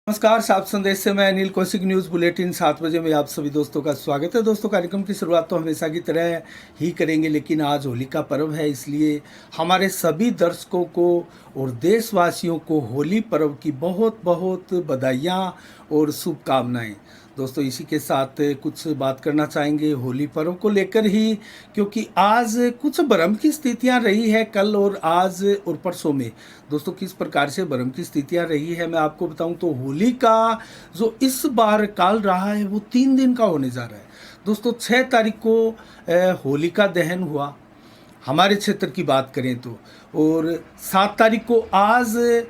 नमस्कार, सात संदेश से मैं अनिल कौशिक। न्यूज़ बुलेटिन 7 बजे में आप सभी दोस्तों का स्वागत है। दोस्तों, कार्यक्रम की शुरुआत तो हमेशा की तरह ही करेंगे, लेकिन आज होली का पर्व है, इसलिए हमारे सभी दर्शकों को और देशवासियों को होली पर्व की बहुत बहुत बधाइयाँ और शुभकामनाएं। दोस्तों, इसी के साथ कुछ बात करना चाहेंगे होली पर्व को लेकर ही, क्योंकि आज कुछ भ्रम की स्थितियां रही है कल और आज और परसों में। दोस्तों, किस प्रकार से भ्रम की स्थितियां रही है मैं आपको बताऊं तो होली का जो इस बार काल रहा है वो 3 दिन का होने जा रहा है। दोस्तों, 6 तारीख को होली का दहन हुआ हमारे क्षेत्र की बात करें तो, और 7 तारीख को आज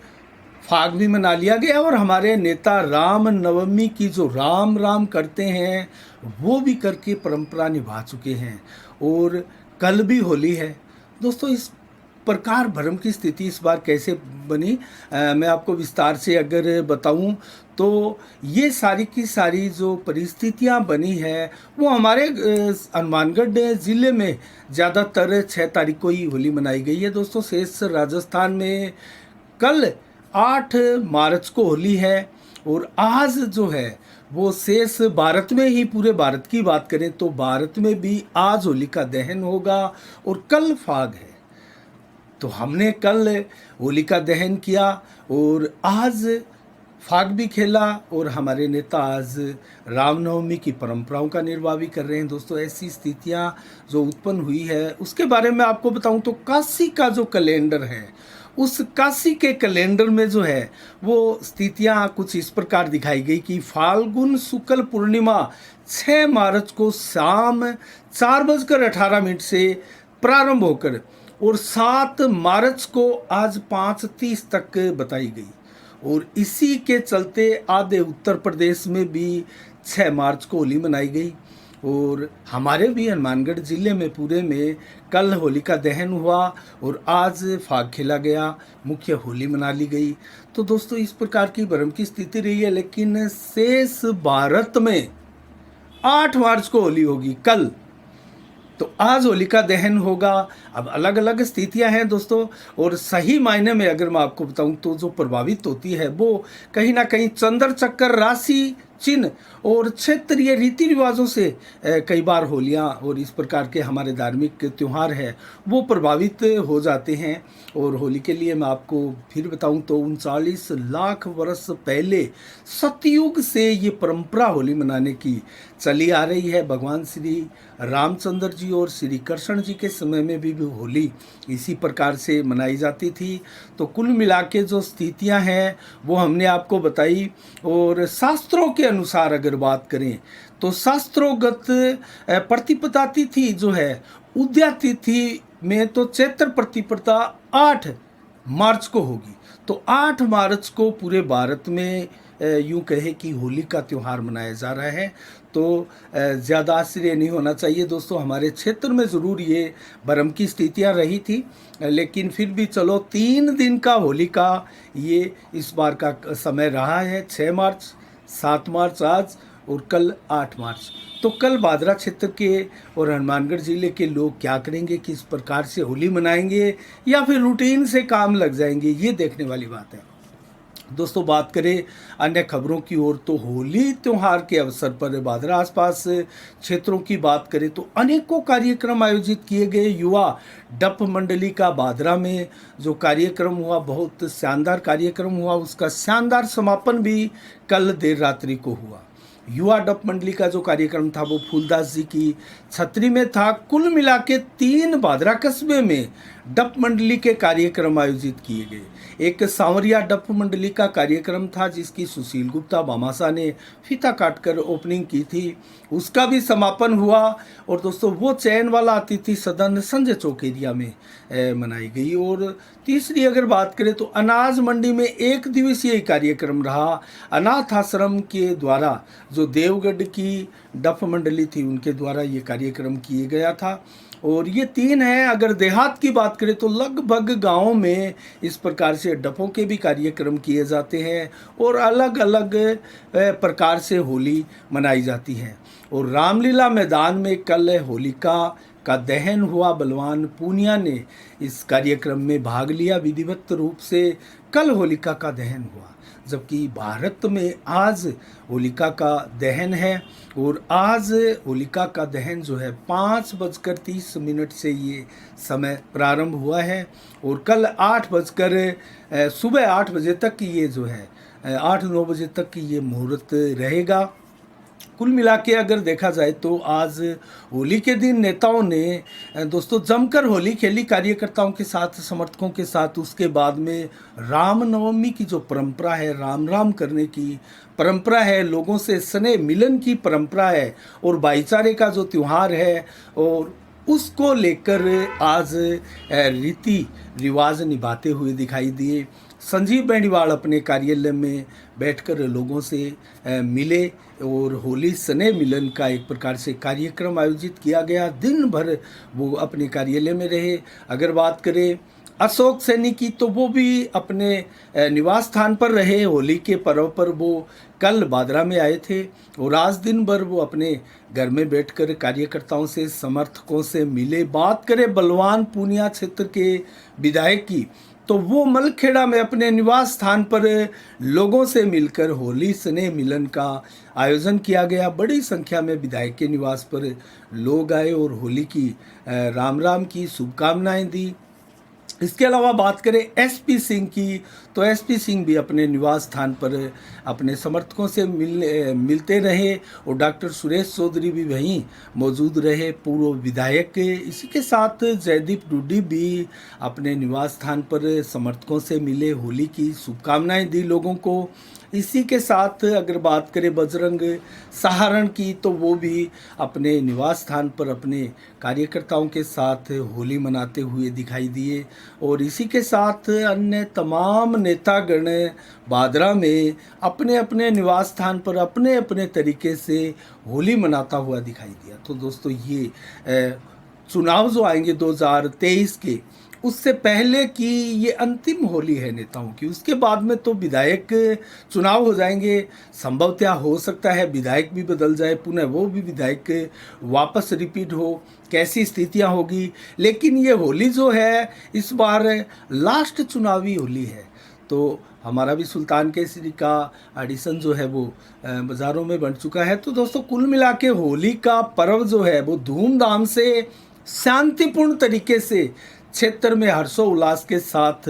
फाग भी मना लिया गया और हमारे नेता राम नवमी की जो राम राम करते हैं वो भी करके परंपरा निभा चुके हैं, और कल भी होली है। दोस्तों, इस प्रकार भ्रम की स्थिति इस बार कैसे बनी, मैं आपको विस्तार से अगर बताऊं तो ये सारी की सारी जो परिस्थितियां बनी है वो हमारे हनुमानगढ़ ज़िले में ज़्यादातर 6 तारीख को ही होली मनाई गई है। दोस्तों, शेष राजस्थान में कल 8 मार्च को होली है, और आज जो है वो शेष भारत में ही, पूरे भारत की बात करें तो भारत में भी आज होली का दहन होगा और कल फाग है। तो हमने कल होली का दहन किया और आज फाग भी खेला, और हमारे नेता आज रामनवमी की परंपराओं का निर्वाह भी कर रहे हैं। दोस्तों, ऐसी स्थितियां जो उत्पन्न हुई है उसके बारे में आपको बताऊं तो काशी का जो कैलेंडर है, उस काशी के कैलेंडर में जो है वो स्थितियां कुछ इस प्रकार दिखाई गई कि फाल्गुन शुक्ल पूर्णिमा 6 मार्च को शाम 4:18 से प्रारंभ होकर और 7 मार्च को आज 5:30 तक बताई गई, और इसी के चलते आधे उत्तर प्रदेश में भी 6 मार्च को होली मनाई गई, और हमारे भी हनुमानगढ़ ज़िले में पूरे में कल होली का दहन हुआ और आज फाग खेला गया, मुख्य होली मना ली गई। तो दोस्तों, इस प्रकार की भ्रम की स्थिति रही है, लेकिन शेष भारत में 8 मार्च को होली होगी कल। तो आज होली का दहन होगा। अब अलग अलग स्थितियां हैं दोस्तों, और सही मायने में अगर मैं आपको बताऊं तो जो प्रभावित होती है वो कहीं ना कहीं चंद्र चक्कर, राशि चिन्ह और क्षेत्रीय रीति रिवाजों से कई बार होलियां और इस प्रकार के हमारे धार्मिक त्यौहार है वो प्रभावित हो जाते हैं। और होली के लिए मैं आपको फिर बताऊं तो 39 लाख वर्ष पहले सतयुग से ये परंपरा होली मनाने की चली आ रही है। भगवान श्री रामचंद्र जी और श्री कृष्ण जी के समय में भी होली इसी प्रकार से मनाई जाती थी। तो कुल मिला के जो स्थितियां हैं वो हमने आपको बताई, और शास्त्रों के अनुसार अगर बात करें तो शास्त्रोगत प्रतिपदा तिथि जो है उदया तिथि में तो चैत्र प्रतिपदा 8 मार्च को होगी। तो 8 मार्च को पूरे भारत में यूं कहे कि होली का त्यौहार मनाया जा रहा है। तो ज़्यादा आश्चर्य नहीं होना चाहिए दोस्तों, हमारे क्षेत्र में ज़रूर ये भ्रम की स्थितियां रही थी, लेकिन फिर भी चलो 3 दिन का होली का ये इस बार का समय रहा है। 6 मार्च, 7 मार्च आज, और कल 8 मार्च। तो कल भादरा क्षेत्र के और हनुमानगढ़ ज़िले के लोग क्या करेंगे, किस प्रकार से होली मनाएंगे, या फिर रूटीन से काम लग जाएंगे, ये देखने वाली बात है। दोस्तों, बात करें अन्य खबरों की ओर तो होली त्यौहार के अवसर पर भादरा आसपास क्षेत्रों की बात करें तो अनेकों कार्यक्रम आयोजित किए गए। युवा डप मंडली का भादरा में जो कार्यक्रम हुआ, बहुत शानदार कार्यक्रम हुआ, उसका शानदार समापन भी कल देर रात्रि को हुआ। युवा डप मंडली का जो कार्यक्रम था वो फूलदास जी की छतरी में था। कुल मिला के 3 भादरा कस्बे में डप मंडली के कार्यक्रम आयोजित किए गए। एक सांवरिया डप मंडली का कार्यक्रम था जिसकी सुशील गुप्ता भामाशाह ने फीता काटकर ओपनिंग की थी, उसका भी समापन हुआ। और दोस्तों, वो चैन वाला अतिथि सदन संजय चौक एरिया में मनाई गई। और तीसरी अगर बात करें तो अनाज मंडी में 1 दिवसीय कार्यक्रम रहा। अनाथ आश्रम के द्वारा जो देवगढ़ की डप मंडली थी उनके द्वारा ये कार्यक्रम किया गया था। और ये 3 हैं। अगर देहात की बात करें तो लगभग गाँव में इस प्रकार से डपों के भी कार्यक्रम किए जाते हैं और अलग अलग प्रकार से होली मनाई जाती है। और रामलीला मैदान में कल होलिका का दहन हुआ। बलवान पूनिया ने इस कार्यक्रम में भाग लिया विधिवत रूप से। कल होलिका का दहन हुआ। जबकि भारत में आज होलिका का दहन है और आज होलिका का दहन जो है 5:30 से ये समय प्रारंभ हुआ है और कल सुबह 8 बजे तक की ये जो है 8-9 बजे तक की ये मुहूर्त रहेगा। कुल मिला के अगर देखा जाए तो आज होली के दिन नेताओं ने दोस्तों जमकर होली खेली कार्यकर्ताओं के साथ, समर्थकों के साथ। उसके बाद में रामनवमी की जो परंपरा है, राम राम करने की परंपरा है, लोगों से स्नेह मिलन की परंपरा है और भाईचारे का जो त्यौहार है, और उसको लेकर आज रीति रिवाज निभाते हुए दिखाई दिए। संजीव बेनीवाल अपने कार्यालय में बैठकर लोगों से मिले और होली स्नेह मिलन का एक प्रकार से कार्यक्रम आयोजित किया गया। दिन भर वो अपने कार्यालय में रहे। अगर बात करें अशोक सैनी की तो वो भी अपने निवास स्थान पर रहे। होली के पर्व पर वो कल बादरा में आए थे और आज दिन भर वो अपने घर में बैठकर कार्यकर्ताओं से, समर्थकों से मिले। बात करें बलवान पूनिया क्षेत्र के विधायक की तो वो मलखेड़ा में अपने निवास स्थान पर लोगों से मिलकर होली स्नेह मिलन का आयोजन किया गया। बड़ी संख्या में विधायक के निवास पर लोग आए और होली की राम राम की शुभकामनाएं दी। इसके अलावा बात करें एसपी सिंह की तो एसपी सिंह भी अपने निवास स्थान पर अपने समर्थकों से मिलते रहे और डॉक्टर सुरेश चौधरी भी वहीं मौजूद रहे, पूर्व विधायक। इसी के साथ जयदीप डुड्डी भी अपने निवास स्थान पर समर्थकों से मिले, होली की शुभकामनाएं दी लोगों को। इसी के साथ अगर बात करें बजरंग सहारण की तो वो भी अपने निवास स्थान पर अपने कार्यकर्ताओं के साथ होली मनाते हुए दिखाई दिए। और इसी के साथ अन्य तमाम नेतागण बादरा में अपने अपने निवास स्थान पर अपने अपने तरीके से होली मनाता हुआ दिखाई दिया। तो दोस्तों ये चुनाव जो आएंगे 2023 के, उससे पहले की ये अंतिम होली है नेताओं की। उसके बाद में तो विधायक चुनाव हो जाएंगे। संभवतः हो सकता है विधायक भी बदल जाए, पुनः वो भी विधायक वापस रिपीट हो, कैसी स्थितियां होगी। लेकिन ये होली जो है इस बार लास्ट चुनावी होली है। तो हमारा भी सुल्तान केसरी का एडिशन जो है वो बाज़ारों में बन चुका है। तो दोस्तों कुल मिला के होली का पर्व जो है वो धूमधाम से, शांतिपूर्ण तरीके से क्षेत्र में हर्षोल्लास के साथ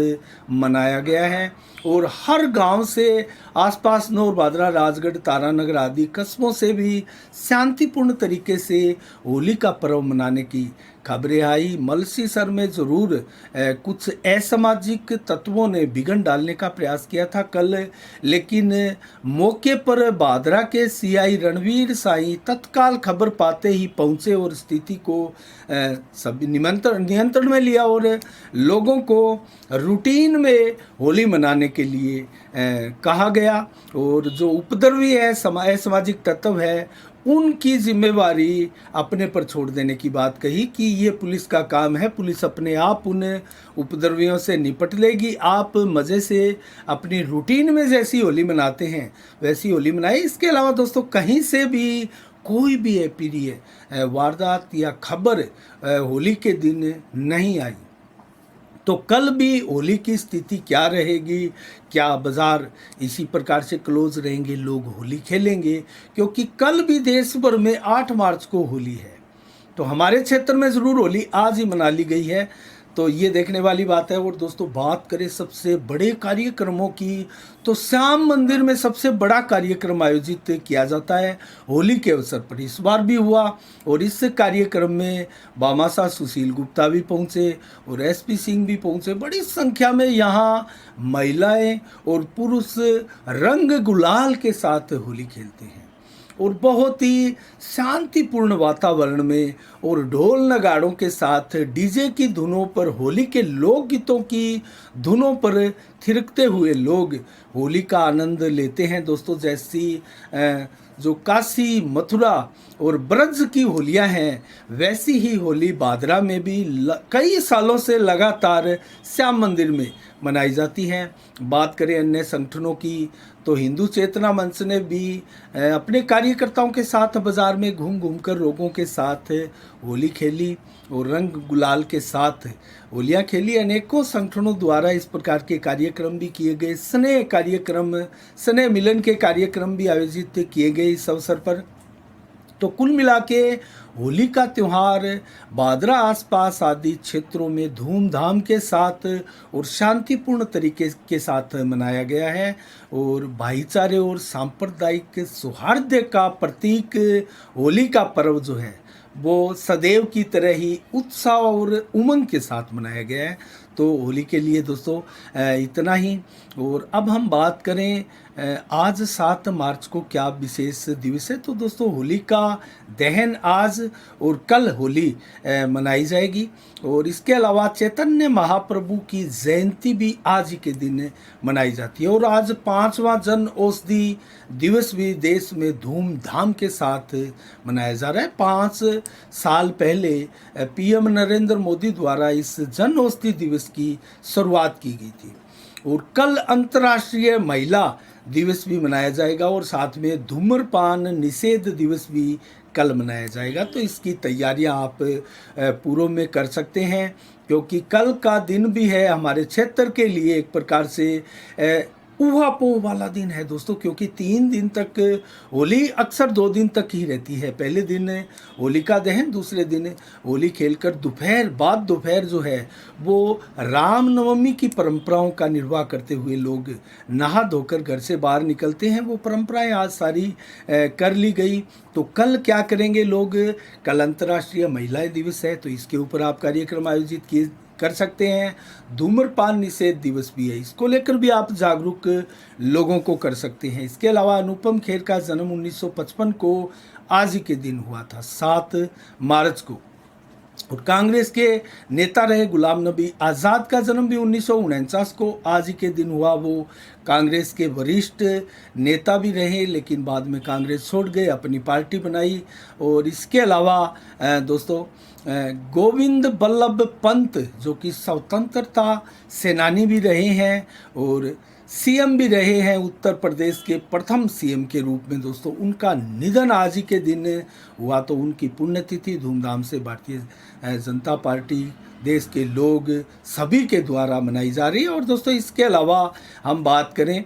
मनाया गया है और हर गांव से, आसपास नौर बादरा, राजगढ़, तारानगर आदि कस्बों से भी शांतिपूर्ण तरीके से होली का पर्व मनाने की खबरें आई। मलसीसर में ज़रूर कुछ असामाजिक तत्वों ने बिगड़ डालने का प्रयास किया था कल, लेकिन मौके पर बादरा के सीआई रणवीर साई तत्काल खबर पाते ही पहुंचे और स्थिति को सभी नियंत्रण में लिया और लोगों को रूटीन में होली मनाने के लिए कहा गया। और जो उपद्रवी है, असामाजिक तत्व है, उनकी जिम्मेवारी अपने पर छोड़ देने की बात कही कि ये पुलिस का काम है, पुलिस अपने आप उन उपद्रवियों से निपट लेगी। आप मज़े से अपनी रूटीन में जैसी होली मनाते हैं वैसी होली मनाइए। इसके अलावा दोस्तों कहीं से भी कोई भी अप्रिय वारदात या खबर होली के दिन नहीं आई। तो कल भी होली की स्थिति क्या रहेगी, क्या बाज़ार इसी प्रकार से क्लोज रहेंगे, लोग होली खेलेंगे? क्योंकि कल भी देश भर में 8 मार्च को होली है। तो हमारे क्षेत्र में ज़रूर होली आज ही मना ली गई है, तो ये देखने वाली बात है। और दोस्तों बात करें सबसे बड़े कार्यक्रमों की तो श्याम मंदिर में सबसे बड़ा कार्यक्रम आयोजित किया जाता है होली के अवसर पर। इस बार भी हुआ और इस कार्यक्रम में बामासा सुशील गुप्ता भी पहुंचे और एसपी सिंह भी पहुंचे। बड़ी संख्या में यहाँ महिलाएं और पुरुष रंग गुलाल के साथ होली खेलते हैं और बहुत ही शांतिपूर्ण वातावरण में और ढोल नगाड़ों के साथ डीजे की धुनों पर, होली के लोकगीतों की धुनों पर थिरकते हुए लोग होली का आनंद लेते हैं। दोस्तों जैसी जो काशी, मथुरा और ब्रज की होलियां हैं, वैसी ही होली बादरा में भी कई सालों से लगातार श्याम मंदिर में मनाई जाती हैं। बात करें अन्य संगठनों की तो हिंदू चेतना मंच ने भी अपने कार्यकर्ताओं के साथ बाज़ार में घूम घूम कर लोगों के साथ होली खेली और रंग गुलाल के साथ होलियाँ खेली। अनेकों संगठनों द्वारा इस प्रकार के कार्यक्रम भी किए गए, स्नेह कार्यक्रम, स्नेह मिलन के कार्यक्रम भी आयोजित किए गए इस अवसर पर। तो कुल मिला के होली का त्यौहार बादरा आसपास आदि क्षेत्रों में धूमधाम के साथ और शांतिपूर्ण तरीके के साथ मनाया गया है और भाईचारे और सांप्रदायिक सौहार्द का प्रतीक होली का पर्व जो है वो सदैव की तरह ही उत्साह और उमंग के साथ मनाया गया है। तो होली के लिए दोस्तों इतना ही। और अब हम बात करें आज 7 मार्च को क्या विशेष दिवस है। तो दोस्तों होली का दहन आज और कल होली मनाई जाएगी और इसके अलावा चैतन्य महाप्रभु की जयंती भी आज ही के दिन मनाई जाती है। और आज 5वां जन औषधि दिवस भी देश में धूमधाम के साथ मनाया जा रहा है। 5 साल पहले पीएम नरेंद्र मोदी द्वारा इस जन औषधि दिवस की शुरुआत की गई थी। और कल अंतर्राष्ट्रीय महिला दिवस भी मनाया जाएगा और साथ में धूम्रपान निषेध दिवस भी कल मनाया जाएगा। तो इसकी तैयारियां आप पूर्व में कर सकते हैं क्योंकि कल का दिन भी है हमारे क्षेत्र के लिए एक प्रकार से ऊहापोह वाला दिन है दोस्तों, क्योंकि 3 दिन तक होली अक्सर 2 दिन तक ही रहती है। पहले दिन होलिका दहन, दूसरे दिन होली खेलकर दोपहर जो है वो रामनवमी की परंपराओं का निर्वाह करते हुए लोग नहा धोकर घर से बाहर निकलते हैं। वो परंपराएं आज सारी कर ली गई। तो कल क्या करेंगे लोग, कल अंतर्राष्ट्रीय महिला दिवस है तो इसके ऊपर आप कार्यक्रम आयोजित कर सकते हैं। धूम्रपान निषेध दिवस भी है, इसको लेकर भी आप जागरूक लोगों को कर सकते हैं। इसके अलावा अनुपम खेर का जन्म 1955 को आज ही के दिन हुआ था, 7 मार्च को। और कांग्रेस के नेता रहे गुलाम नबी आज़ाद का जन्म भी 1949 को आज ही के दिन हुआ। वो कांग्रेस के वरिष्ठ नेता भी रहे लेकिन बाद में कांग्रेस छोड़ गए, अपनी पार्टी बनाई। और इसके अलावा दोस्तों गोविंद बल्लभ पंत जो कि स्वतंत्रता सेनानी भी रहे हैं और सीएम भी रहे हैं, उत्तर प्रदेश के प्रथम सीएम के रूप में दोस्तों उनका निधन आज ही के दिन हुआ। तो उनकी पुण्यतिथि धूमधाम से भारतीय जनता पार्टी, देश के लोग सभी के द्वारा मनाई जा रही है। और दोस्तों इसके अलावा हम बात करें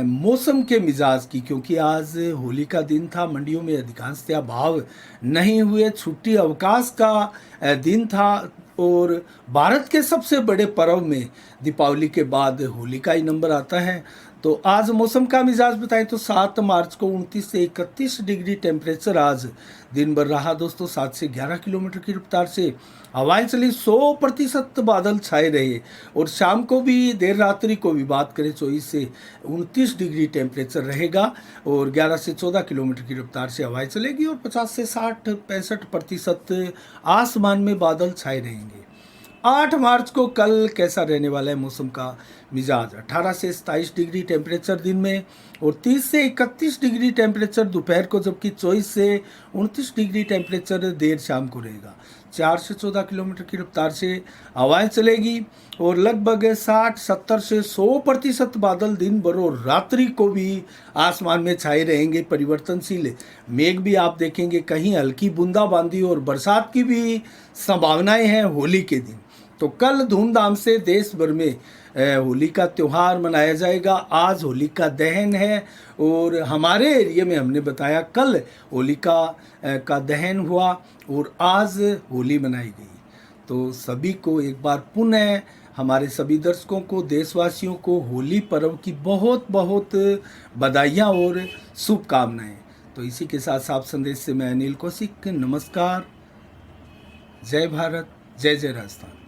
मौसम के मिजाज की, क्योंकि आज होली का दिन था, मंडियों में अधिकांशतः भाव नहीं हुए, छुट्टी अवकाश का दिन था और भारत के सबसे बड़े पर्व में दीपावली के बाद होली का ही नंबर आता है। तो आज मौसम का मिजाज बताएं तो 7 मार्च को 29 से 31 डिग्री टेम्परेचर आज दिन भर रहा दोस्तों। 7 से 11 किलोमीटर की रफ्तार से हवाएं चली, 100% बादल छाए रहे। और शाम को भी देर रात्रि को भी बात करें 24 से 29 डिग्री टेम्परेचर रहेगा और 11 से 14 किलोमीटर की रफ्तार से हवाएं चलेगी और 50 से 65% आसमान में बादल छाए रहेंगे। 8 मार्च को कल कैसा रहने वाला है मौसम का मिजाज, 18 से 27 डिग्री टेम्परेचर दिन में और 30 से 31 डिग्री टेम्परेचर दोपहर को, जबकि 24 से 29 डिग्री टेम्परेचर देर शाम को रहेगा। 4 से 14 किलोमीटर की रफ्तार से हवाएं चलेगी और लगभग 60-70 से 100% बादल दिन भर और रात्रि को भी आसमान में छाए रहेंगे। परिवर्तनशील मेघ भी आप देखेंगे, कहीं हल्की बूंदाबांदी और बरसात की भी संभावनाएं हैं होली के दिन। तो कल धूमधाम से देश भर में होली का त्यौहार मनाया जाएगा। आज होली का दहन है और हमारे एरिया में हमने बताया कल होलिका का दहन हुआ और आज होली मनाई गई। तो सभी को एक बार पुनः, हमारे सभी दर्शकों को, देशवासियों को होली पर्व की बहुत बहुत बधाइयाँ और शुभकामनाएं। तो इसी के साथ साफ संदेश से मैं अनिल कौशिक, नमस्कार, जय भारत, जय जय राजस्थान।